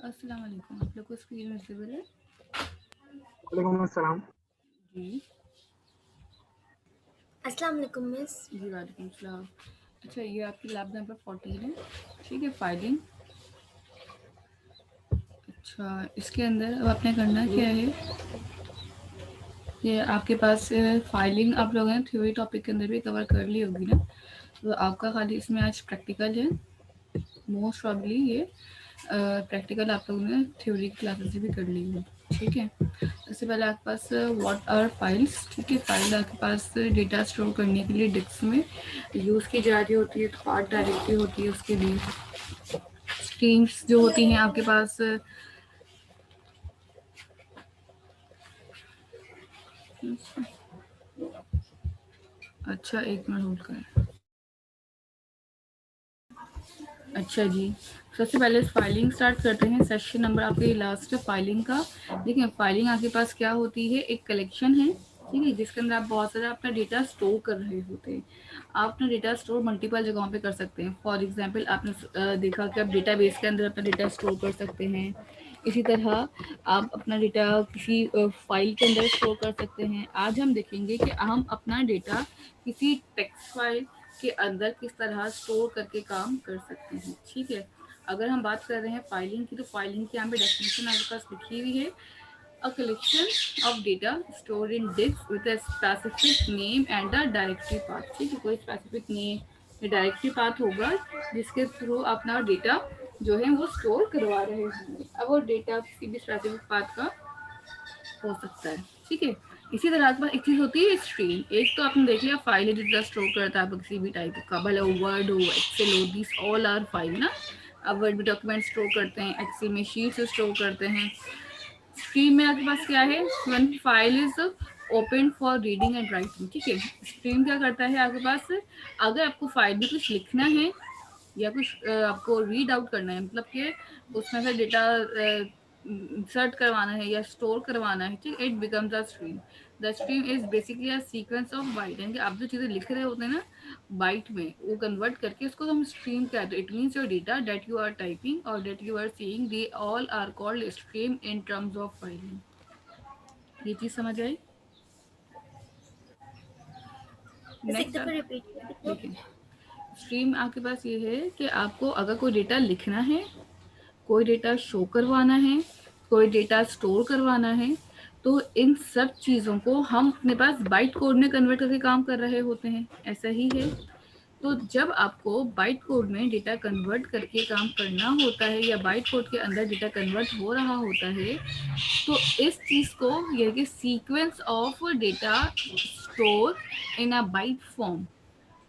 अस्सलाम वालेकुम। आप लोग को स्क्रीन विजिबल है? वालेकुम अस्सलाम। जी अस्सलाम वालेकुम मिस। जी वालेकुम सलाम। अच्छा, ये आपकी लैब नंबर 14 है, ठीक है। फाइलिंग। अच्छा, इसके अंदर अब आपने करना क्या है, ये आपके पास फाइलिंग आप लोगों ने थ्योरी टॉपिक के अंदर भी कवर कर ली होगी ना, तो आपका खाली इसमें आज प्रैक्टिकल है। मोस्ट प्रॉब्ली ये प्रैक्टिकल आप लोगों ने थ्योरी क्लासेस भी कर ली है, ठीक है। सबसे पहले आपके पास व्हाट आर फाइल्स, ठीक है। फाइल आपके पास डेटा स्टोर करने के लिए डिस्क में यूज़ की जा रही होती है, तो पार्ट डायरेक्टरी होती है उसके लिए। स्ट्रीम्स जो होती हैं आपके पास, अच्छा एक मिनट होल्ड करें। अच्छा जी, सबसे पहले फाइलिंग स्टार्ट करते हैं। सेशन नंबर आपके लास्ट फाइलिंग का। देखिए, फाइलिंग आपके पास क्या होती है, एक कलेक्शन है, ठीक है, जिसके अंदर आप बहुत सारा अपना डेटा स्टोर कर रहे होते हैं। आप अपना डेटा स्टोर मल्टीपल जगहों पे कर सकते हैं। फॉर एग्जांपल, आपने देखा कि आप डेटाबेस के अंदर अपना डेटा स्टोर कर सकते हैं। इसी तरह आप अपना डेटा किसी फाइल के अंदर स्टोर कर सकते हैं। आज हम देखेंगे कि हम अपना डेटा किसी टेक्स्ट फाइल के अंदर किस तरह स्टोर करके काम कर सकते हैं, ठीक है। अगर हम बात कर रहे हैं फाइलिंग की, तो फाइलिंग की यहाँ पे डेफिनेशन आपके पास लिखी हुई है, a collection of data store in disk with a specific name and a directory path, ठीक है। कोई स्पेसिफिक नेम या डायरेक्टरी पाथ होगा जिसके थ्रू अपना डेटा जो है वो स्टोर करवा रहे होंगे। अब वो डेटा किसी भी स्पेसिफिक पाथ का हो सकता है, ठीक है। इसी तरह आपके पास एक चीज होती है स्ट्रीम। एक तो आपने देख लिया फाइल है जो स्टोर करता है, आप किसी भी टाइप का, भले वर्ड हो, एक्सेल हो, दिस ऑल आर फाइल ना। आप वर्ड में डॉक्यूमेंट स्टोर करते हैं, एक्सेल में शीट्स स्टोर करते हैं। स्ट्रीम में आपके पास क्या है, one file is open for reading and writing, ठीक है। स्ट्रीम क्या करता है आपके पास, अगर आपको फाइल में कुछ लिखना है या कुछ आपको रीड आउट करना है, मतलब कि उसमें से डेटा इंसर्ट करवाना है या स्टोर करवाना है, ठीक, it becomes a stream. The stream is basically a sequence of bite, यानी कि आप जो चीज़ें लिख रहे होते हैं ना बाइट में, वो कन्वर्ट करके उसको हम स्ट्रीम कहते हैं। It means your data that you are typing और that you are seeing, they all are called stream in terms of filing. ये चीज़ समझ आई? मिस एक नेक्स्ट दफ़ा आप रिपीट कर दीजिए। देखिए, स्ट्रीम आपके पास ये है कि आपको अगर कोई डेटा लिखना है, कोई डेटा शो करवाना है, कोई डेटा स्टोर करवाना है, तो इन सब चीज़ों को हम अपने पास बाइट कोड में कन्वर्ट करके काम कर रहे होते हैं, ऐसा ही है। तो जब आपको बाइट कोड में डेटा कन्वर्ट करके काम करना होता है या बाइट कोड के अंदर डेटा कन्वर्ट हो रहा होता है, तो इस चीज़ को, यानी कि sequence of data store in a byte form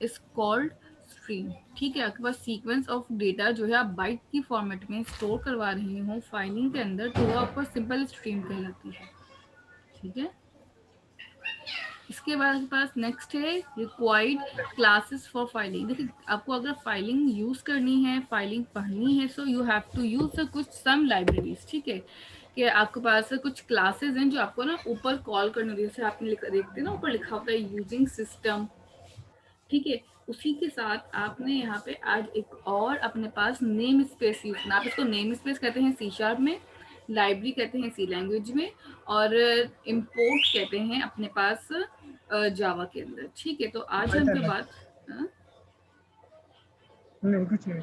is called stream, ठीक है। आपके पास सीक्वेंस ऑफ डेटा जो है आप बाइट की फॉर्मेट में स्टोर करवा रहे हो फाइलिंग के अंदर, तो वो आपको सिंपल स्ट्रीम कहलाती है, ठीक है। इसके बाद आपके पास नेक्स्ट है रिक्वायर्ड क्लासेस फॉर फाइलिंग। देखिए, आपको अगर फाइलिंग यूज करनी है, फाइलिंग पढ़नी है, so you have to use कुछ सम लाइब्रेरीज, ठीक है। कि आपके पास कुछ क्लासेस हैं जो आपको ना ऊपर कॉल करने होती है, जैसे आपने देखते हैं ना ऊपर लिखा होता है यूजिंग सिस्टम, ठीक है। उसी के साथ आपने यहाँ पे आज एक और अपने पास नेम स्पेस यूज करना। आप इसको नेम स्पेस कहते हैं सी शार्प में, लाइब्रेरी कहते हैं सी लैंग्वेज में, और इम्पोर्ट कहते हैं अपने पास जावा के अंदर, ठीक है। तो आज हम जो बात, नहीं कुछ नहीं।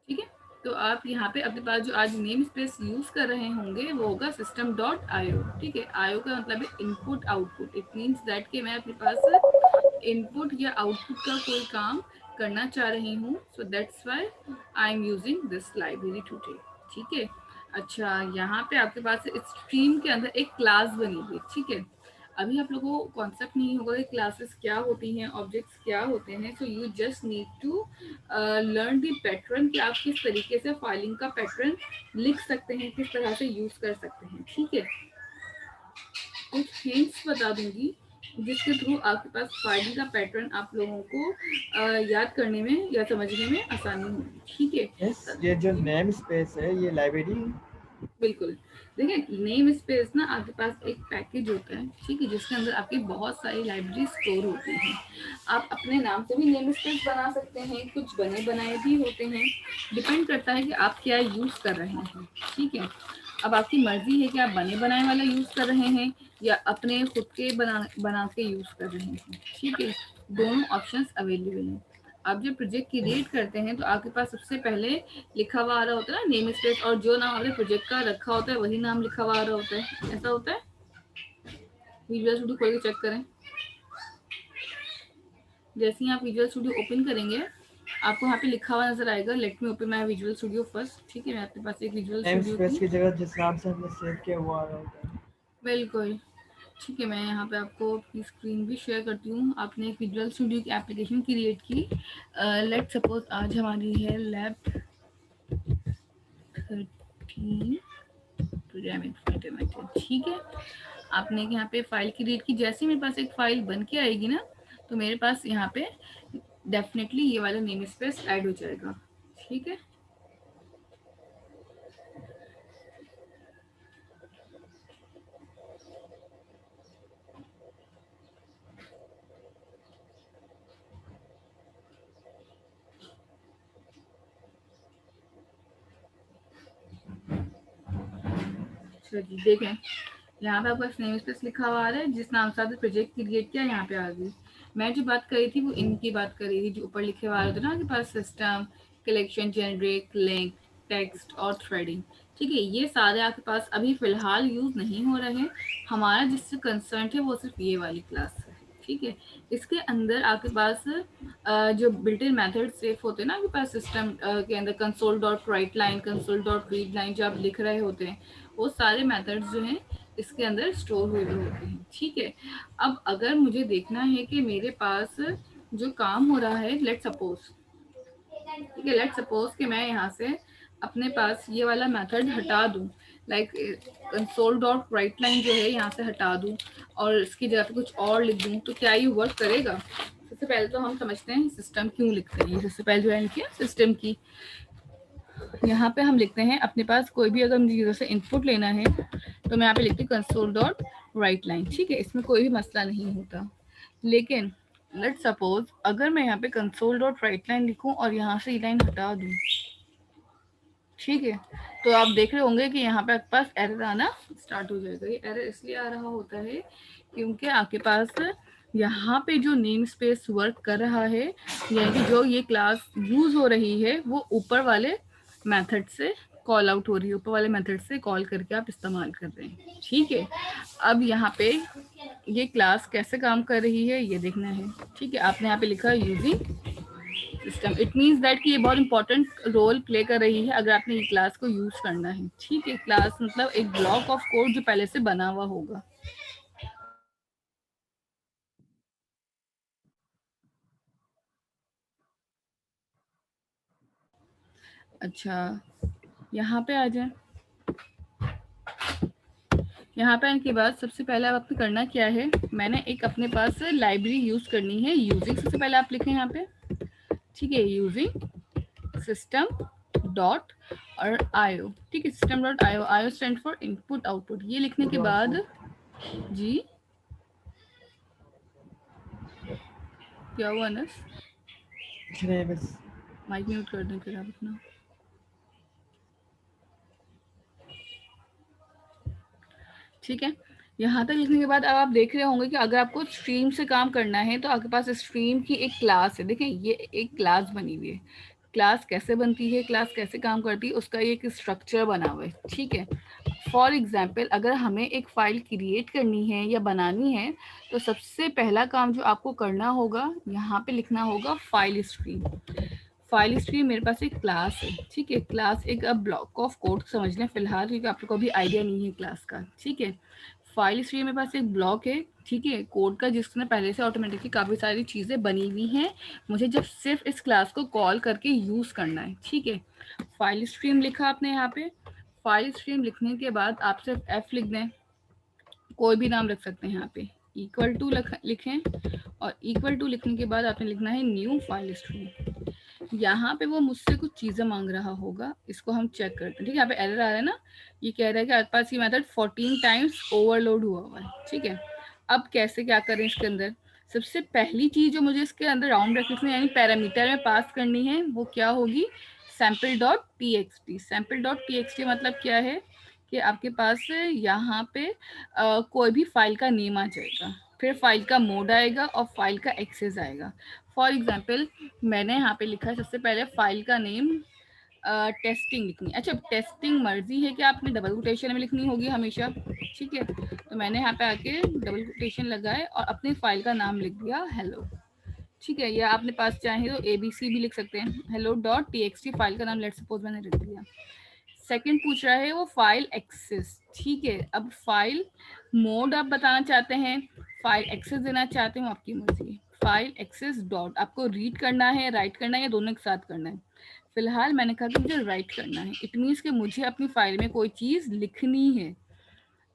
ठीक है, तो आप यहाँ पे अपने पास जो आज नेम स्पेस यूज कर रहे होंगे वो होगा system डॉट आईओ, ठीक है। आईओ का मतलब है input output. It means that कि मैं अपने पास इनपुट या आउटपुट का कोई काम करना चाह रही हूँ, so that's why I am using this library today, ठीक है। अच्छा, यहाँ पे आपके पास स्ट्रीम के अंदर एक क्लास बनी हुई, ठीक है। अभी आप लोगों को कॉन्सेप्ट नहीं होगा कि क्लासेस क्या होती हैं, ऑब्जेक्ट्स क्या होते हैं, so you just need to learn the pattern कि आप किस तरीके से फाइलिंग का पैटर्न लिख सकते हैं, किस तरह से यूज कर सकते हैं, ठीक है। कुछ हिंट्स बता दूंगी जिसके थ्रू आपके पास फाइलिंग का पैटर्न आप लोगों को याद करने में या समझने में आसानी होगी, ठीक है। यस, ये जो नेम स्पेस है ये लाइब्रेरी बिल्कुल। देखिए नेम स्पेस ना आपके पास एक पैकेज होता है, ठीक है, जिसके अंदर आपकी बहुत सारी लाइब्रेरी स्टोर होती हैं। आप अपने नाम से भी नेम स्पेस बना सकते हैं, कुछ बने बनाए भी होते हैं, डिपेंड करता है कि आप क्या यूज़ कर रहे हैं, ठीक है। अब आपकी मर्जी है कि आप बने बनाए वाला यूज़ कर रहे हैं या अपने खुद के बना के यूज़ कर रहे हैं, ठीक है। दोनों ऑप्शंस अवेलेबल हैं। आप जब प्रोजेक्ट क्रिएट करते हैं तो आपके पास सबसे पहले लिखा हुआ आ रहा होता है ना नेम स्पेस, और जो नाम आपने प्रोजेक्ट का रखा होता है वही नाम लिखा हुआ आ रहा होता है, ऐसा होता है। विजुअल स्टूडियो खोल के चेक करें। जैसे ही आप विजुअल स्टूडियो ओपन करेंगे आपको यहाँ पे लिखा हुआ नजर आएगा, let me open my visual studio first, ठीक है। आपके पास एक विजुअल नेम स्टूडियो स्पेस की, की जगह जिस नाम से हमने सेव किया वो आ रहा होता है। बिल्कुल, ठीक है। मैं यहाँ पे आपको अपनी स्क्रीन भी शेयर करती हूँ। आपने एक विजुअल स्टूडियो की एप्लीकेशन क्रिएट की, लेट सपोज आज हमारी है लैब 13 प्रोग्रामिंग, ठीक है। आपने यहाँ पे फाइल क्रिएट की, जैसे मेरे पास एक फाइल बन के आएगी ना तो मेरे पास यहाँ पे डेफिनेटली ये वाला नेम स्पेस ऐड हो जाएगा, ठीक है। चलिए देखें, यहाँ पे आपका नेम स्पेस लिखा हुआ आ रहा है, जिस नाम से आपने प्रोजेक्ट क्रिएट किया यहाँ पे आ गई। मैं जो बात कर रही थी वो इनकी बात कर रही थी, जो ऊपर लिखे हुआ आ रहा था ना आपके पास, system, collection, generate, link, text और थ्रेडिंग, ठीक है। ये सारे आपके पास अभी फिलहाल यूज नहीं हो रहे हैं। हमारा जिससे कंसर्न है वो सिर्फ ये वाली क्लास है, ठीक है। इसके अंदर आपके पास जो बिल्ट इन मेथड सेफ होते हैं ना आपके पास सिस्टम के अंदर, console dot right line, console dot read line, जो आप लिख रहे होते हैं वो सारे मेथड्स जो हैं इसके अंदर स्टोर हुए होते हैं, ठीक है। अब अगर मुझे देखना है कि मेरे पास जो काम हो रहा है, लेट सपोज, ठीक है, लेट सपोज कि मैं यहाँ से अपने पास ये वाला मेथड हटा दूँ, like console dot right line जो है यहाँ से हटा दूँ और इसकी जगह पे कुछ और लिख दूँ, तो क्या ये वर्क करेगा? सबसे पहले तो हम समझते हैं सिस्टम क्यों लिखते हैं। सबसे पहले जो है इनकी सिस्टम की, यहाँ पे हम लिखते हैं अपने पास कोई भी अगर मुझे यूजर से इनपुट लेना है तो मैं यहाँ पे लिखती हूँ कंसोल डॉट राइट लाइन, ठीक है। इसमें कोई भी मसला नहीं होता। लेकिन लेट सपोज अगर मैं यहाँ पे कंसोल डॉट राइट लाइन लिखूँ और यहाँ से ये लाइन हटा दूँ, ठीक है, तो आप देख रहे होंगे कि यहाँ पे आपके पास एरर आना स्टार्ट हो जाएगा। ये एरर इसलिए आ रहा होता है क्योंकि आपके पास यहाँ पे जो नेम स्पेस वर्क कर रहा है, यानी कि जो ये क्लास यूज हो रही है वो ऊपर वाले मेथड से कॉल आउट हो रही है, ऊपर वाले मेथड से कॉल करके आप इस्तेमाल कर रहे हैं, ठीक है। अब यहाँ पे ये क्लास कैसे काम कर रही है ये देखना है, ठीक है। आपने यहाँ पे लिखा है using system, it means that कि ये बहुत इंपॉर्टेंट रोल प्ले कर रही है अगर आपने ये क्लास को यूज करना है, ठीक है। क्लास मतलब एक ब्लॉक ऑफ कोड जो पहले से बना हुआ होगा। अच्छा, यहाँ पे आ जाए। यहाँ पे आने के बाद सबसे पहले आपको करना क्या है, मैंने एक अपने पास लाइब्रेरी यूज करनी है यूजिंग, सबसे पहले आप लिखें यहाँ पे, ठीक है, यूजिंग सिस्टम डॉट और आईओ, ठीक है, system dot IO, IO stand for input output. ये लिखने के बाद जी क्या हुआ अनस, बस माइक म्यूट कर दें फिर आप अपना। ठीक है, यहाँ तक लिखने के बाद अब आप देख रहे होंगे कि अगर आपको स्ट्रीम से काम करना है तो आपके पास स्ट्रीम की एक क्लास है। देखें ये एक क्लास बनी हुई है। क्लास कैसे बनती है, क्लास कैसे काम करती है, उसका एक स्ट्रक्चर बना हुआ है, ठीक है। फॉर एग्जाम्पल अगर हमें एक फाइल क्रिएट करनी है या बनानी है तो सबसे पहला काम जो आपको करना होगा, यहाँ पे लिखना होगा फाइल स्ट्रीम। फाइल स्ट्रीम मेरे पास एक क्लास है, ठीक है। क्लास एक अब ब्लॉक ऑफ कोड समझ लें फिलहाल, क्योंकि आप लोग को भी आइडिया नहीं है क्लास का, ठीक है। फाइल स्ट्रीम मेरे पास एक ब्लॉक है, ठीक है, कोड का, जिसमें पहले से ऑटोमेटिकली काफ़ी सारी चीज़ें बनी हुई हैं, मुझे जब सिर्फ इस क्लास को कॉल करके यूज़ करना है, ठीक है। फाइल स्ट्रीम लिखा आपने यहाँ पे। फाइल स्ट्रीम लिखने के बाद आप सिर्फ एफ लिख दें, कोई भी नाम रख सकते हैं यहाँ पे, इक्वल टू लिखें, और इक्वल टू लिखने के बाद आपने लिखना है न्यू फाइल स्ट्रीम। यहाँ पे वो मुझसे कुछ चीजें मांग रहा होगा, इसको हम चेक करते हैं। ठीक है, यहाँ पे एरर आ रहा है ना, ये कह रहा है कि आपके पास ये मेथड 14 टाइम्स ओवरलोड हुआ हुआ है। ठीक है, अब कैसे क्या करें इसके अंदर? सबसे पहली चीज जो मुझे इसके अंदर राउंड ब्रैकेट्स में यानी पैरामीटर में पास करनी है वो क्या होगी? Sample dot T. Sample dot T मतलब क्या है कि आपके पास यहाँ पे कोई भी फाइल का नेम आ जाएगा, फिर फाइल का मोड आएगा और फाइल का एक्सेस आएगा। फॉर एग्जाम्पल मैंने यहाँ पे लिखा है सबसे पहले फाइल का नेम टेस्टिंग लिखनी। अच्छा, टेस्टिंग मर्जी है कि आपने डबल कोटेशन में लिखनी होगी हमेशा। ठीक है, तो मैंने यहाँ पे आके डबल कोटेशन लगाए और अपनी फाइल का नाम लिख दिया हेलो। ठीक है, या आपने पास चाहे तो ABC भी लिख सकते हैं, हेलो डॉट TXT फाइल का नाम लेट सपोज मैंने लिख दिया। सेकंड पूछ रहा है वो फाइल एक्सेस। ठीक है, अब फाइल मोड आप बताना चाहते हैं, फाइल एक्सेस देना चाहते हो, आपकी मर्जी। फाइल एक्सेस डॉट आपको रीड करना है, राइट करना है, या दोनों एक साथ करना है? फिलहाल मैंने कहा कि मुझे राइट करना है। इट मीन्स कि मुझे अपनी फाइल में कोई चीज लिखनी है।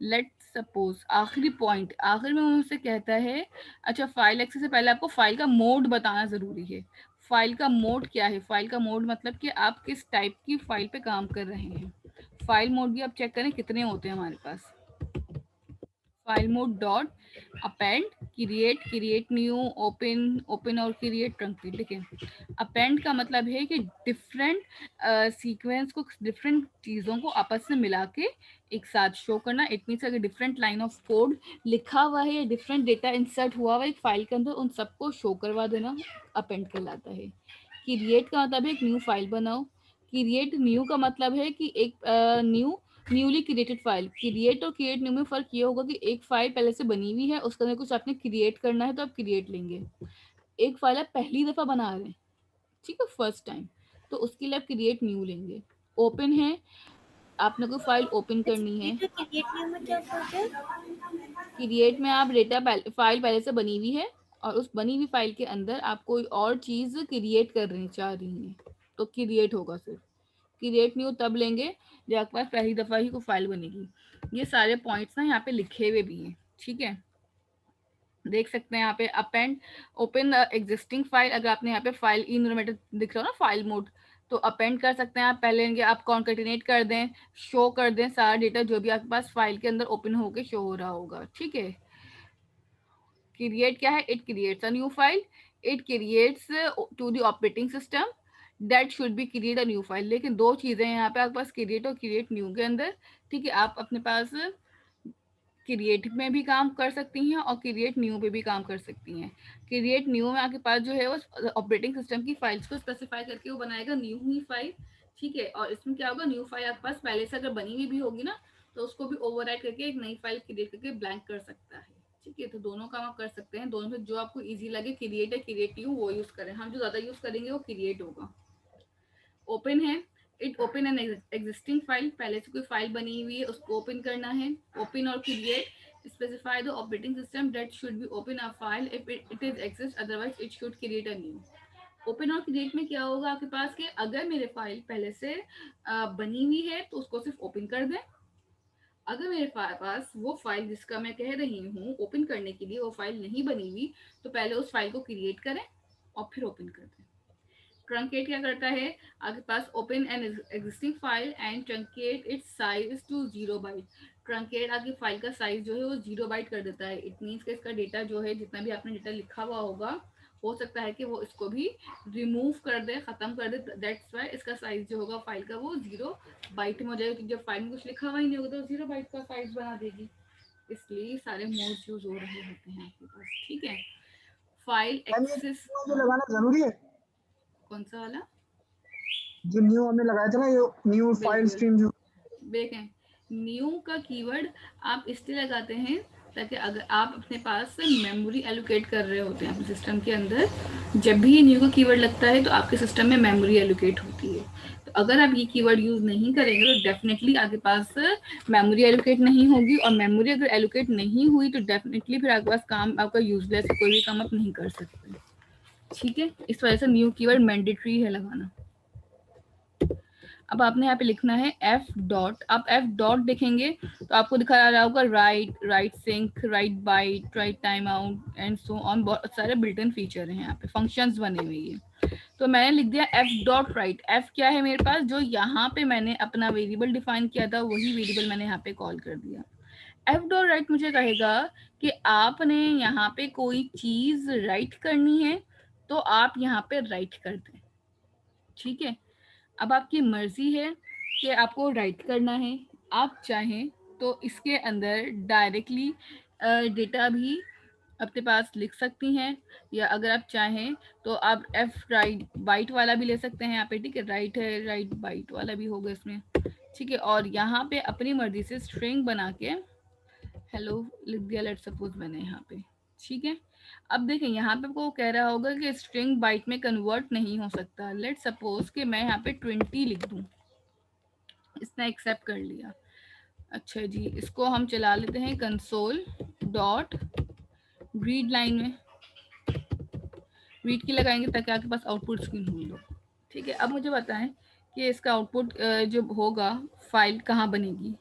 लेट सपोज आखिरी पॉइंट आखिर में मुझसे कहता है, अच्छा फाइल एक्सेस से पहले आपको फाइल का मोड बताना जरूरी है। फाइल का मोड क्या है? फाइल का मोड मतलब कि आप किस टाइप की फाइल पे काम कर रहे हैं। फाइल मोड भी आप चेक करें कितने होते हैं हमारे पास। File mode dot append create new open और क्रिएट ट्रंकेट। देखिए, अपेंड का मतलब है कि डिफरेंट सीक्वेंस को, डिफरेंट चीज़ों को आपस में मिला के एक साथ शो करना। इट मीन्स अगर डिफरेंट लाइन ऑफ कोड लिखा हुआ है या डिफरेंट डेटा इंसर्ट हुआ हुआ है एक फाइल के अंदर, उन सबको शो करवा देना अपेंड कहलाता है। क्रिएट का मतलब है एक न्यू फाइल बनाओ। क्रिएट न्यू का मतलब है कि एक न्यूली क्रिएटेड फाइल। क्रिएट और क्रिएट न्यू में फर्क ये होगा कि एक फाइल पहले से बनी हुई है, उसके अंदर कुछ आपने क्रिएट करना है तो आप क्रिएट लेंगे। एक फाइल आप पहली दफा बना रहे हैं, ठीक है, फर्स्ट टाइम, तो उसके लिए आप क्रिएट न्यू लेंगे। ओपन है, आपने कोई फाइल ओपन करनी है। क्रिएट न्यू में क्या फर्क है? क्रिएट में आप डेटा फाइल पहले से बनी हुई है और उस बनी हुई फाइल के अंदर आप कोई और चीज क्रिएट कर रही चाह रही हैं, तो क्रिएट होगा सिर्फ। क्रिएट न्यू तब लेंगे जब आपके पास पहली दफा ही कोई फाइल बनेगी। ये सारे पॉइंट्स ना यहाँ पे लिखे हुए भी हैं। ठीक है, देख सकते हैं यहाँ पे अपेंड ओपन एग्जिस्टिंग फाइल। अगर आपने यहाँ पे फाइल इनोमेटेड दिख रहा हो ना फाइल मोड, तो अपेंड कर सकते हैं आप। पहले लेंगे आप कॉन्केटिनेट कर दें, शो कर दें सारा डेटा जो भी आपके पास फाइल के अंदर ओपन होके शो हो रहा होगा। ठीक है, क्रिएट क्या है? It creates a new file. It creates to the operating system that should be create a new file. लेकिन दो चीजें हैं यहाँ पे आपके पास, क्रिएट और क्रिएट न्यू के अंदर। ठीक है, आप अपने पास क्रिएट में भी काम कर सकती हैं और क्रिएट न्यू पे भी काम कर सकती हैं। क्रिएट न्यू में आपके पास जो है वो ऑपरेटिंग सिस्टम की फाइल्स को स्पेसिफाई करके वो बनाएगा न्यू ही फाइल। ठीक है, और इसमें क्या होगा, न्यू फाइल आपके पास पहले से अगर बनी हुई भी होगी ना, तो उसको भी ओवरराइट करके एक नई फाइल क्रिएट करके ब्लैंक कर सकता है। ठीक है, तो दोनों काम आप कर सकते हैं। दोनों में जो आपको इजी लगे, क्रिएट या क्रिएट न्यू, वो यूज करें। हम जो ज्यादा यूज करेंगे वो क्रिएट होगा। ओपन है, it open an existing file. पहले से कोई फाइल बनी हुई है उसको ओपन करना है। ओपन और create specify the operating system that should be open a file if it is exist, otherwise it should create a new. Open और क्रिएट में क्या होगा आपके पास के, अगर मेरे फाइल पहले से बनी हुई है तो उसको सिर्फ ओपन कर दें। अगर मेरे पास वो फाइल जिसका मैं कह रही हूँ ओपन करने के लिए वो फाइल नहीं बनी हुई, तो पहले उस फाइल को क्रिएट करें और फिर ओपन कर दें। ट्रंकेट क्या करता है, आपके पास open an existing file and truncate its size to 0 byte. Truncate आपकी फाइल का साइज जो है वो 0 बाइट कर देता है। इट मीन्स कि इसका डेटा जो है, जितना भी आपने डेटा लिखा हुआ होगा, हो सकता है कि वो इसको भी रिमूव कर दे, खत्म कर दे। दैट्स वाई इसका साइज जो होगा फाइल का वो 0 बाइट में हो जाएगा, क्योंकि जब फाइल में कुछ लिखा हुआ ही नहीं होगा तो 0 बाइट का साइज बना देगी। इसलिए सारे मोड्स यूज हो रहे होते हैं आपके पास। ठीक है, फाइल मैम ये एक्सेस न्यू हमें लगाना जरूरी है? कौन सा वाला? जो न्यू हमने लगाया था ना, ये न्यू फाइल बिल्कुल, स्ट्रीम जो। देखें, न्यू का कीवर्ड आप इसलिए लगाते हैं ताकि अगर आप अपने पास मेमोरी एलोकेट कर रहे होते हैं अपने सिस्टम के अंदर, जब भी ये न्यू का कीवर्ड लगता है तो आपके सिस्टम में मेमोरी एलोकेट होती है। तो अगर आप ये कीवर्ड यूज नहीं करेंगे तो डेफिनेटली आपके पास मेमोरी एलोकेट नहीं होगी, और मेमोरी अगर एलोकेट नहीं हुई तो डेफिनेटली फिर आपके पास काम आपका यूजलेस, कोई भी काम आप नहीं कर सकते। ठीक है, इस वजह से न्यू कीवर्ड मैंडेटरी है लगाना। अब आपने यहाँ पे लिखना है एफ डॉट। आप एफ डॉट देखेंगे तो आपको दिखा रहा होगा write sync, write byte, write time out and so on. बहुत सारे बिल्ट इन फीचर हैं यहाँ पे, फंक्शंस बने हुए हैं। तो मैंने लिख दिया f.write। f क्या है मेरे पास, जो यहाँ पे मैंने अपना वेरिएबल डिफाइन किया था वही वेरिएबल मैंने यहाँ पे कॉल कर दिया। f.write मुझे कहेगा कि आपने यहाँ पे कोई चीज राइट करनी है तो आप यहाँ पे राइट कर दें। ठीक है, अब आपकी मर्जी है कि आपको राइट करना है। आप चाहें तो इसके अंदर डायरेक्टली डेटा भी अपने पास लिख सकती हैं, या अगर आप चाहें तो आप एफ राइट बाइट वाला भी ले सकते हैं यहाँ पे। ठीक है, राइट है, राइट बाइट वाला भी होगा इसमें। ठीक है, और यहाँ पे अपनी मर्जी से स्ट्रिंग बना के हेलो लिख दिया, लेट सपोज मैंने यहाँ पे। ठीक है, अब देखें यहाँ पे वो कह रहा होगा कि स्ट्रिंग बाइट में कन्वर्ट नहीं हो सकता। लेट सपोज कि मैं यहाँ पे 20 लिख दूँ, इसने एक्सेप्ट कर लिया। अच्छा जी, इसको हम चला लेते हैं कंसोल डॉट रीड लाइन में, रीड की लगाएंगे ताकि आपके पास आउटपुट स्क्रीन हो। ठीक है, अब मुझे बताएं कि इसका आउटपुट जो होगा फाइल कहाँ बनेगी,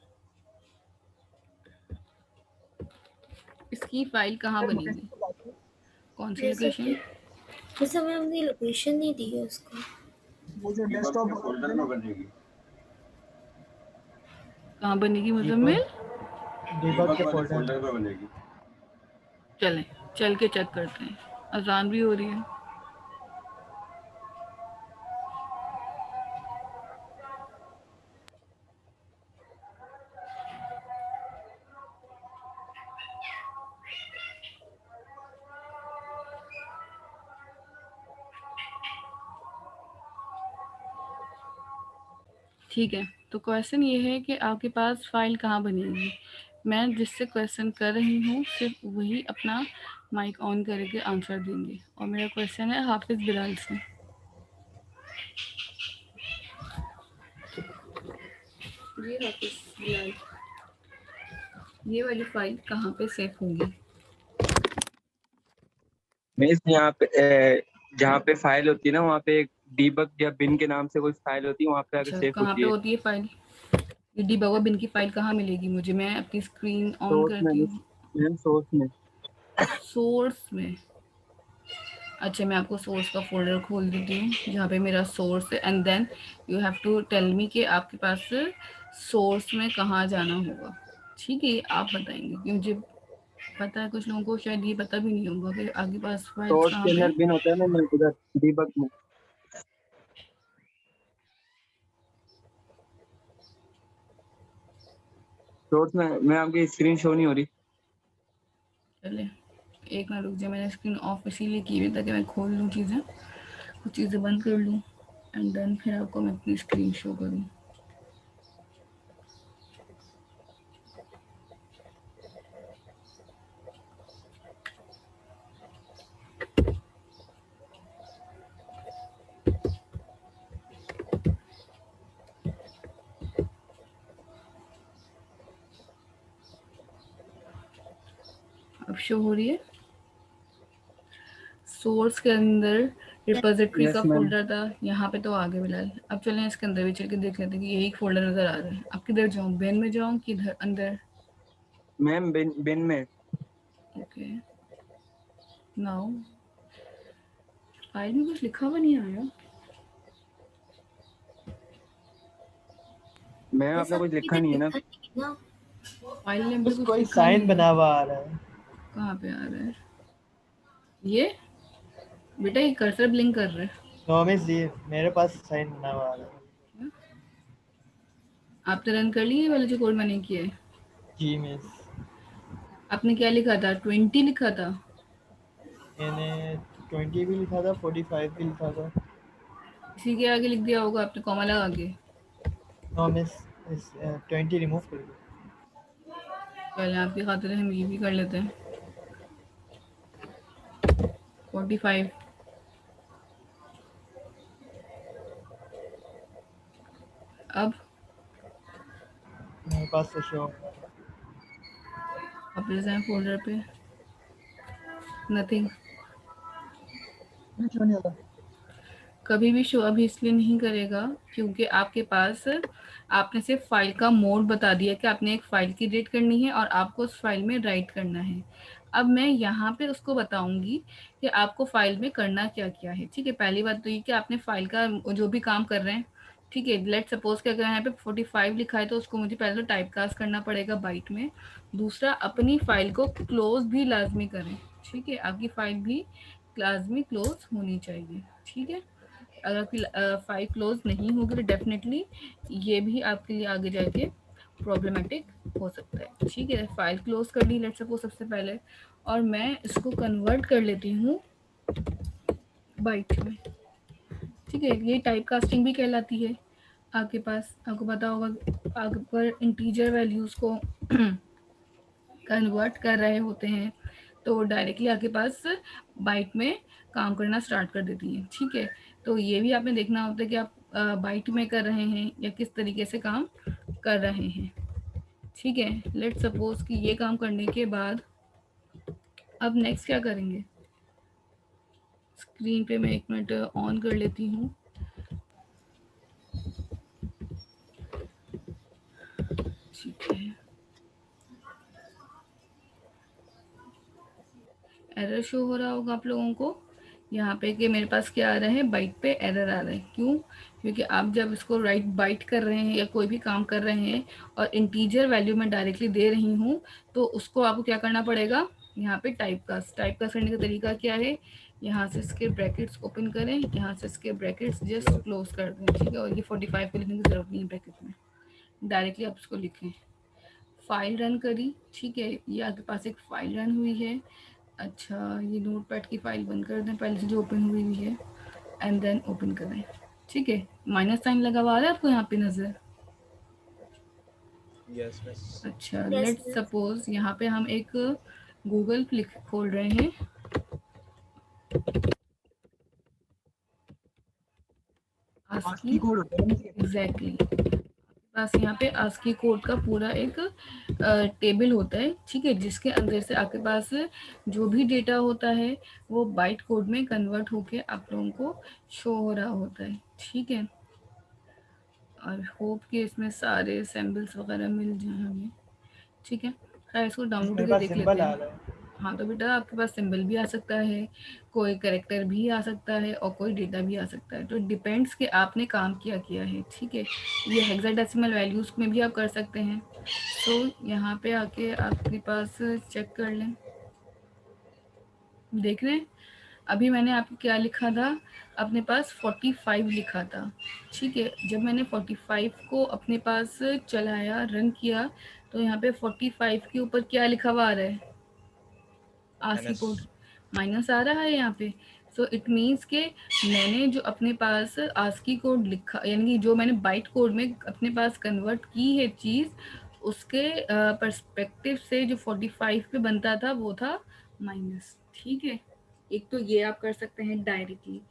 इसकी फाइल कहाँ बनेगी, कौन सी जैसे लोकेशन? कि इस समय हमने लोकेशन नहीं दी है उसको। मुझे डेस्कटॉप फोल्डर में बनेगी। कहाँ बनेगी मुजम्मिल? डीबग के फोल्डर फोल्डर में बनेगी। चलें चल के चेक करते हैं, अजान भी हो रही है। ठीक है, तो क्वेश्चन ये है कि आपके पास फाइल कहाँ बनेगी। मैं जिससे क्वेश्चन कर रही हूँ सिर्फ वही अपना माइक ऑन करके आंसर देंगे, और मेरा क्वेश्चन है हाफिज बिलाल से। जी हाफिज बिलाल, ये वाली फाइल कहाँ पे सेव होगी? मिस यहाँ पे जहाँ पे फाइल होती है ना, वहाँ पे एक डीबग या बिन के नाम से कोई फाइल होती है, वहाँ पे आके अच्छा, सेव कहाँ होती पे है। होती है फाइल? ये डिबगर बिन की फाइल कहाँ मिलेगी मुझे? मैं अपनी स्क्रीन ऑन सोर्स करती हूँ। में, सोर्स में। सोर्स में? अच्छा, मैं आपको सोर्स का फोल्डर खोल देती हूँ जहाँ पे मेरा सोर्स है, and then you have to tell me कि आपके पास सोर्स में कहाँ जाना होगा। ठीक है, आप बताएंगे क्योंकि मुझे पता है कुछ लोगों को शायद ये पता भी नहीं होगा कि आपके पास फाइल्स सोर्स कहाँ के पे अंदर बिन होता है ना, उधर डीबग में। सोर्स में मैं आपकी स्क्रीन शो नहीं हो रही। चले एक मिनट रुक जाए, मैंने स्क्रीन ऑफ इसीलिए की हुई ताकि मैं खोल लूँ चीज़ें, कुछ चीज़ें बंद कर लूँ, एंड देन फिर आपको मैं अपनी स्क्रीन शो करूँ। अब शो हो रही है। सोर्स के अंदर रिपोजिटरी Yes, का ma'am. फोल्डर था, यहाँ पे तो आगे बिलाल। अब चलें इसके अंदर भी चल के देख लेते हैं कि यही फोल्डर नजर आ रहा है। अब किधर जाऊँ, बिन में जाऊँ कि इधर अंदर? मैम बिन में। ओके, नाउ फाइल में कुछ लिखा हुआ नहीं आया। मैम आपने कुछ लिखा नहीं है ना। फाइल नेम पे बस कुछ कोई लिखा साइन नहीं है। बना हुआ आ रहा है। कहाँ पे आ रहा है ये? बेटा ये कर्सर ब्लिंक कर रहा है। नो मिस जी, मेरे पास साइन बना हुआ आ रहा है। आपने रन कर लिए वाले जो कोड मैंने किया है? जी मिस, आपने क्या लिखा था? 20 लिखा था? मैंने 20 भी लिखा था, 45 भी लिखा था। इसी के आगे लिख दिया होगा आपने कॉमा लगा के। नो मिस, इस 20 रिमूव कर दो। पहले आपकी खातिर हम ये भी कर लेते हैं। 45 अब मेरे पास तो शो वापस जाएं फोल्डर पे, नथिंग। क्यों नहीं होता? कभी भी शो अभी इसलिए नहीं करेगा क्योंकि आपके पास आपने सिर्फ फाइल का मोड बता दिया कि आपने एक फाइल की रीड करनी है और आपको उस फाइल में राइट करना है। अब मैं यहाँ पे उसको बताऊंगी कि आपको फाइल में करना क्या क्या है। ठीक है, पहली बात तो ये कि आपने फाइल का जो भी काम कर रहे हैं, ठीक है, लेट सपोज कि अगर यहाँ पे 45 लिखा है तो उसको मुझे पहले तो टाइपकास्ट करना पड़ेगा बाइट में। दूसरा, अपनी फाइल को क्लोज भी लाजमी करें। ठीक है, आपकी फाइल भी लाजमी क्लोज होनी चाहिए। ठीक है, अगर आपकी फाइल क्लोज नहीं होगी तो डेफिनेटली ये भी आपके लिए आगे जाके प्रॉब्लमेटिक हो सकता है। ठीक है, फाइल क्लोज कर ली लेट सपोज सबसे पहले, और मैं इसको कन्वर्ट कर लेती हूँ बाइट में। ठीक है, ये टाइप कास्टिंग भी कहलाती है। आपके पास, आपको पता होगा, अगर इंटीजर वैल्यूज को कन्वर्ट कर रहे होते हैं तो डायरेक्टली आपके पास बाइट में काम करना स्टार्ट कर देती है। ठीक है, तो ये भी आपने देखना होता है कि आप बाइट में कर रहे हैं या किस तरीके से काम कर रहे हैं। ठीक है, लेट सपोज कि ये काम करने के बाद अब नेक्स्ट क्या करेंगे। स्क्रीन पे मैं 1 मिनट ऑन कर लेती हूँ। ठीक है, एरर शो हो रहा होगा आप लोगों को यहाँ पे कि मेरे पास क्या आ रहा है, बाइट पे एरर आ रहा है। क्यों? क्योंकि आप जब इसको राइट बाइट कर रहे हैं या कोई भी काम कर रहे हैं और इंटीजर वैल्यू में डायरेक्टली दे रही हूँ तो उसको आपको क्या करना पड़ेगा, यहाँ पे टाइपकास्ट करने का तरीका क्या है, यहाँ से इसके ब्रैकेट्स ओपन करें, यहाँ से इसके ब्रैकेट्स जस्ट क्लोज कर दें। ठीक है, और ये 45 को लिखने की जरूरत नहीं है ब्रैकेट में, डायरेक्टली आप इसको लिखें। फाइल रन करी। ठीक है, ये आपके पास एक फाइल रन हुई है। अच्छा, ये नोटपैड की फाइल बंद कर दें पहले से जो ओपन हुई हुई है, एंड देन ओपन करें। ठीक है, माइनस साइन लगा हुआ आ रहा है आपको यहाँ पे नजर? Yes miss. अच्छा, Yes, लेट्स miss. सपोज यहाँ पे हम एक गूगल क्लिक खोल रहे हैं। ASCII कोड होता है ना। एग्जैक्टली, पास यहाँ पे आस्की कोड का पूरा एक टेबल होता है। ठीक है, जिसके अंदर से आपके पास जो भी डेटा होता है वो बाइट कोड में कन्वर्ट होके आप लोगों को शो हो रहा होता है। ठीक है, और होप कि इसमें सारे सैम्पल्स वगैरह मिल जाए हमें। ठीक है, खैर इसको डाउनलोड मेरे करके पास देख सिंबल लेते आ हैं। रहा है। हाँ, तो बेटा आपके पास सिंबल भी आ सकता है, कोई कैरेक्टर भी आ सकता है और कोई डेटा भी आ सकता है, तो डिपेंड्स कि आपने काम किया किया है। ठीक है, ये हेक्साडेसिमल वैल्यूज़ में भी आप कर सकते हैं। तो यहाँ पे आके आपके पास चेक कर लें, देख रहे हैं अभी मैंने आपको क्या लिखा था, अपने पास 45 लिखा था। ठीक है, जब मैंने 45 को अपने पास चलाया, रन किया, तो यहाँ पे 45 के ऊपर क्या लिखा हुआ आ रहा है, आस्की माइनस। कोड माइनस आ रहा है यहाँ पे। सो इट मीन्स के मैंने जो अपने पास आस्की कोड लिखा, यानी कि जो मैंने बाइट कोड में अपने पास कन्वर्ट की है चीज़, उसके पर्सपेक्टिव से जो 45 पे बनता था वो था माइनस। ठीक है, एक तो ये आप कर सकते हैं डायरेक्टली।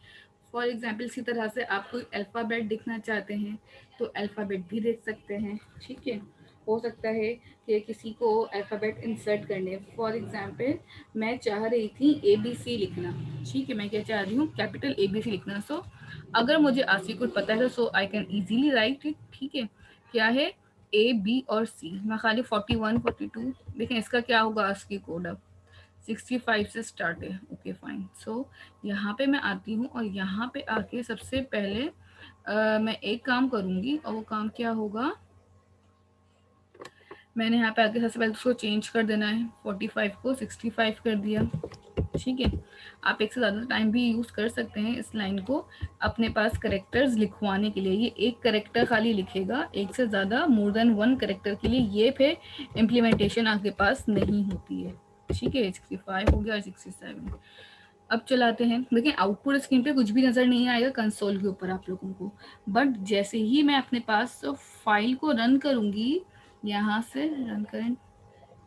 फॉर एग्जाम्पल इसी तरह से आप कोई अल्फ़ाबेट देखना चाहते हैं तो अल्फ़ाबेट भी देख सकते हैं। ठीक है, हो सकता है कि किसी को अल्फ़ाबेट इंसर्ट करने, फॉर एग्जाम्पल मैं चाह रही थी ABC लिखना। ठीक है, मैं क्या चाह रही हूँ, कैपिटल ABC लिखना। सो अगर मुझे आस्की कोड पता है so I can easily write it. ठीक है, क्या है, A, B और C। मैं खाली 41, 42, देखें इसका क्या होगा आस्की कोड, अब 65 से स्टार्ट है। Okay fine. सो यहाँ पे मैं आती हूँ और यहाँ पे आके सबसे पहले मैं एक काम करूँगी, और वो काम क्या होगा, मैंने यहाँ पे आके सबसे पहले उसको चेंज कर देना है, 45 को 65 कर दिया। ठीक है, आप एक से ज़्यादा टाइम भी यूज़ कर सकते हैं इस लाइन को अपने पास करेक्टर्स लिखवाने के लिए। ये एक करेक्टर खाली लिखेगा, एक से ज़्यादा मोर देन 1 करेक्टर के लिए ये फिर इम्प्लीमेंटेशन आपके पास नहीं होती है। ठीक है, 65 हो गया, 67। अब चलाते हैं, देखिए आउटपुट स्क्रीन पे कुछ भी नज़र नहीं आएगा कंसोल के ऊपर आप लोगों को, बट जैसे ही मैं अपने पास फाइल को रन करूँगी, यहाँ से रन करें,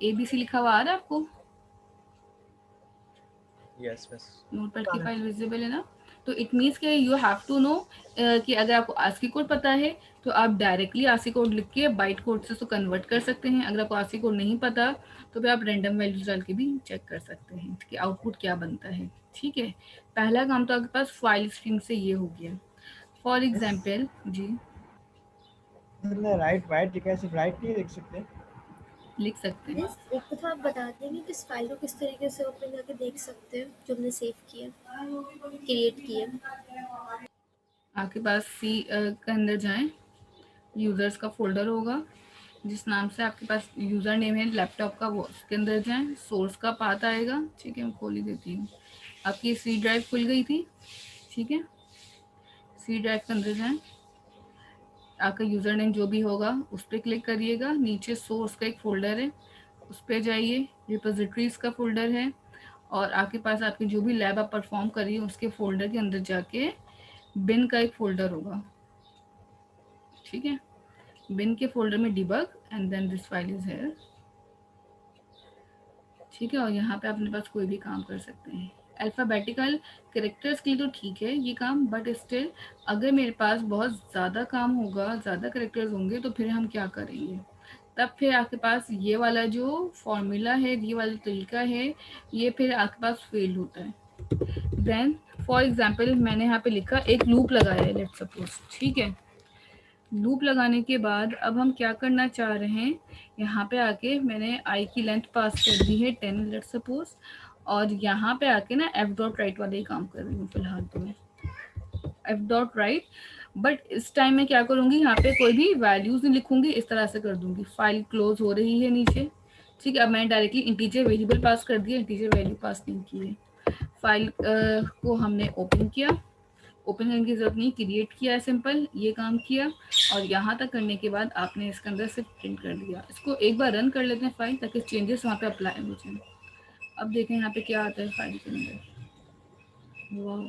ABC लिखा हुआ आ रहा है आपको, यस मिस। नोटपैड की फाइल विजिबल है ना? तो इट मीन्स कि यू हैव टू नो कि अगर आपको आस्की कोड पता है तो आप डायरेक्टली आस्की कोड लिख के बाइट कोड से उसको कन्वर्ट कर सकते हैं। अगर आपको आस्की कोड नहीं पता तो फिर आप रैंडम वैल्यूज डाल के भी चेक कर सकते हैं कि आउटपुट क्या बनता है। ठीक है, पहला काम तो आपके पास फाइल स्ट्रीम से ये हो गया। फॉर एग्जाम्पल जी, राइट वाइट लिखा है, सिर्फ राइट नहीं देख सकते? लिख सकते हैं। मिस एक तो आप बता देंगे कि इस फाइल को किस तरीके से ओपन करके देख सकते हैं जो हमने सेव किया क्रिएट किया। आपके पास सी के अंदर जाएं, यूज़र्स का फोल्डर होगा जिस नाम से आपके पास यूज़र नेम है लैपटॉप का, वो उसके अंदर जाएं, सोर्स का पाथ आएगा। ठीक है, मैं खोल ही देती हूँ। आपकी सी ड्राइव खुल गई थी, ठीक है। सी ड्राइव के अंदर जाएं, आपका यूज़र नेम जो भी होगा उस पर क्लिक करिएगा। नीचे सोर्स का एक फ़ोल्डर है, उस पर जाइए, रिपोजिटरीज का फ़ोल्डर है, और आपके पास आपकी जो भी लैब आप परफॉर्म कर रही है उसके फ़ोल्डर के अंदर जाके बिन का एक फ़ोल्डर होगा, ठीक है। बिन के फोल्डर में debug and then this file is here, ठीक है। और यहाँ पे अपने पास कोई भी काम कर सकते हैं। अल्फ़ाबेटिकल कैरेक्टर्स के लिए तो ठीक है ये काम, बट स्टिल अगर मेरे पास बहुत ज़्यादा काम होगा, ज़्यादा कैरेक्टर्स होंगे, तो फिर हम क्या करेंगे? तब फिर आपके पास ये वाला जो फॉर्मूला है, ये वाला तरीका है, ये फिर आपके पास फेल होता है। देन फॉर एग्जाम्पल मैंने यहाँ पे लिखा एक लूप लगाया है, लेट्स सपोज, ठीक है। लूप लगाने के बाद अब हम क्या करना चाह रहे हैं, यहाँ पे आके मैंने आई की लेंथ पास कर दी है 10 लेट सपोज, और यहाँ पे आके ना एफ डॉट राइट वाले ही काम कर रही हूँ फिलहाल तो मैं एफ डॉट राइट। बट इस टाइम मैं क्या करूँगी, यहाँ पे कोई भी वैल्यूज नहीं लिखूंगी, इस तरह से कर दूंगी। फाइल क्लोज हो रही है नीचे, ठीक है। अब मैंने डायरेक्टली इंटीजर वेरिएबल पास कर दिया, इंटीजर वैल्यू पास नहीं की है। फाइल को हमने ओपन किया, ओपन करने की जरूरत नहीं, क्रिएट किया है, सिंपल ये काम किया। और यहाँ तक करने के बाद आपने इसके अंदर सिर्फ प्रिंट कर दिया। इसको एक बार रन कर लेते हैं फाइल, ताकि चेंजेस वहाँ पे अप्लाई हो जाए। अब देखें यहाँ पे क्या आता है फाइल के अंदर। वाह,